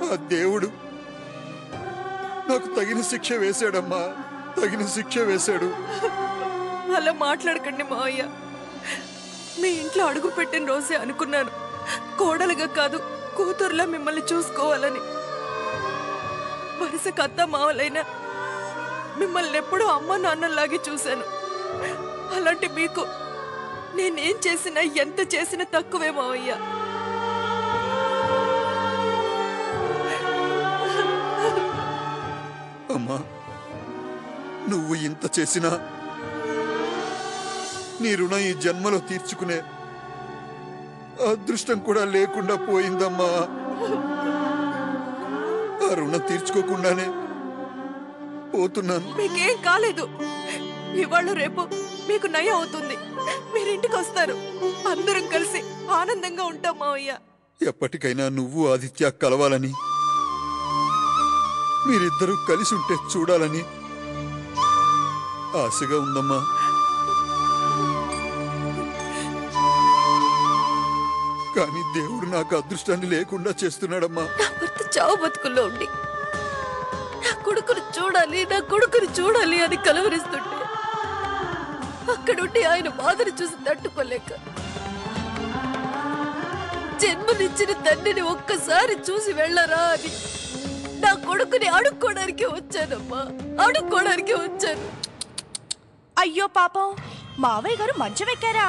ఆ దేవుడు నాకు తగిన శిక్ష వేశాడమ్మా, తగిన శిక్ష వేశాడు. అలా మాట్లాడకండి మావయ్య. మీ ఇంట్లో అడుగు పెట్టిన రోజే అనుకున్నాను కోడలుగా కాదు కూతురులా మిమ్మల్ని చూసుకోవాలని. వరుసకు అత్త మావలైనా మిమ్మల్ని ఎప్పుడూ అమ్మ నాన్నలాగే చూశాను. అలాంటి మీకు నేనేం చేసినా ఎంత చేసినా తక్కువే మావయ్య. అమ్మా, నువ్వు ఇంత చేసినా నీ రుణం ఈ జన్మలో తీర్చుకునే అదృష్టం కూడా లేకుండా పోయిందమ్మా. ఆ రుణం తీర్చుకోకుండానే పోతున్నాను. మీకేం కాలేదు. ఇవాళ రేపు మీకు నయం అవుతుంది. మీరింటికి వస్తారు. అందరం కలిసి ఆనందంగా ఉంటాం మావయ్య. ఎప్పటికైనా నువ్వు ఆదిత్య కలవాలని, మీరిద్దరూ కలిసి ఉంటే చూడాలని ఆశగా ఉందమ్మా. కానీ దేవుడు నాకు అదృష్టాన్ని లేకుండా చేస్తున్నాడమ్మా. నా భర్త చావు బతుకుల్లో ఉండి నా కొడుకును చూడాలి, నా కొడుకును చూడాలి అని కలవరిస్తుంటే అక్కడుండి ఆయన బాధను చూసి తట్టుకోలేక జన్మనిచ్చిన తండ్రిని ఒక్కసారి చూసి వెళ్ళరా అని నా కొడుకుని అడుక్కోవడానికి వచ్చానమ్మా, అడుక్కోవడానికి వచ్చాను. అయ్యో పాపం, మావయ్య గారు మంచం ఎక్కారా?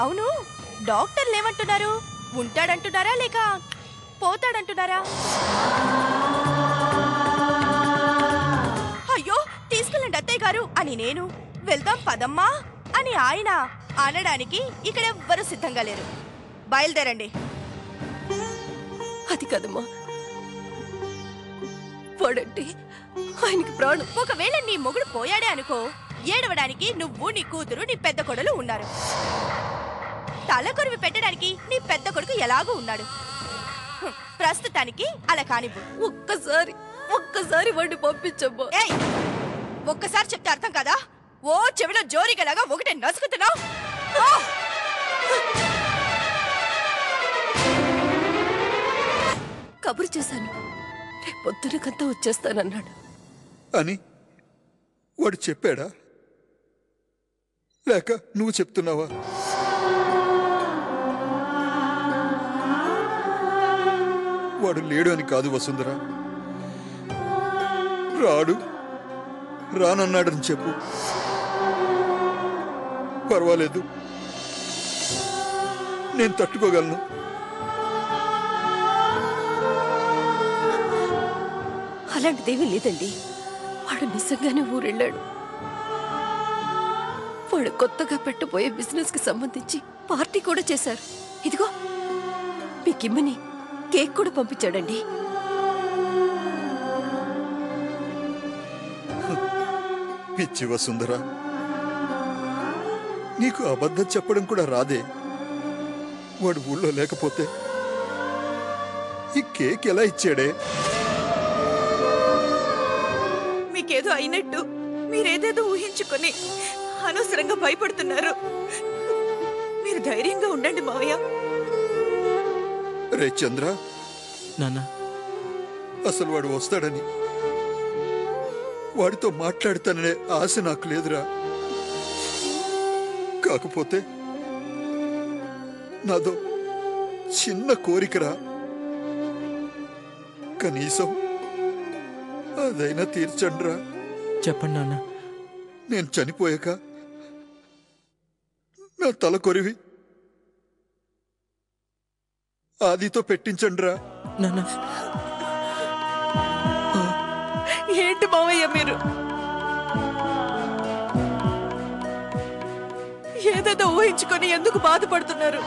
అవును, డాక్టర్లు ఏమంటున్నారు? ఉంటాడంటున్నారా లేక పోతాడంటున్నారా? అయ్యో తీసుకెళ్ళండి అత్తయ్య గారు అని నేను, వెళ్దాం పదమ్మా అని ఆయన అనడానికి ఇక్కడ ఎవ్వరూ సిద్ధంగా లేరు. బయలుదేరండి. అది కదమ్మా, వాడంటే ఆయనకి ప్రాణం. ఒకవేళ నీ మొగుడు పోయాడే అనుకో, ఏడవడానికి నువ్వు, నీ కూతురు, నీ పెద్ద కొడులు ఉన్నారు. తలకొరివి పెట్టడానికి నీ పెద్ద కొడుకు ఎలాగూ ఉన్నాడు. ప్రస్తుతానికి అలా కానివ్వు. ఒక్కసారి వాడిని పంపించమ్మా. ఒక్కసారి చెప్తే అర్థం కదా? ఓ చెవిలో జోరిగలాగా ఒకటే నసుకుతున్నావు. కబురు చేశాను, రేపొద్దునకంతా వచ్చేస్తానన్నాడు అని వాడు చెప్పాడా లేక నువ్వు చెప్తున్నావా? వాడు లేడు అని కాదు వసుంధర, రానన్నాడని చెప్పు. పర్వాలేదు, నేను తట్టుకోగలను. అలాంటిదేమీ లేదండి. వాడు నిజంగానే ఊరెళ్ళాడు. వాడు కొత్తగా పెట్టబోయే బిజినెస్ కి సంబంధించి పార్టీ కూడా చేశారు. ఇదిగో మీకిమ్మని కేక్ కూడా పంపించాడండి. పిచ్చి వసుంధర, నీకు అబద్ధం చెప్పడం కూడా రాదే? వాడు ఊళ్ళో లేకపోతే ఈ కేక్ ఎలా ఇచ్చాడే? మీకేదో అయినట్టు మీరేదేదో ఊహించుకొని అనవసరంగా భయపడుతున్నారు. మీరు ధైర్యంగా ఉండండి మావయ్య. రే చంద్ర, నాన్న, అసలు వాడు వస్తాడని, వాడితో మాట్లాడతాననే ఆశ నాకు లేదురా. కాకపోతే నాదో చిన్న కోరికరా, కనీసం అదైనా తీర్చండ్రా. చెప్పండి నాన్న. నేను చనిపోయాక నా తల కొరివి ఆదితో పెట్టించండ్రా. నాన్న, ఏంటి మావయ్య మీరు ఏదేదో ఊహించుకొని ఎందుకు బాధపడుతున్నారు?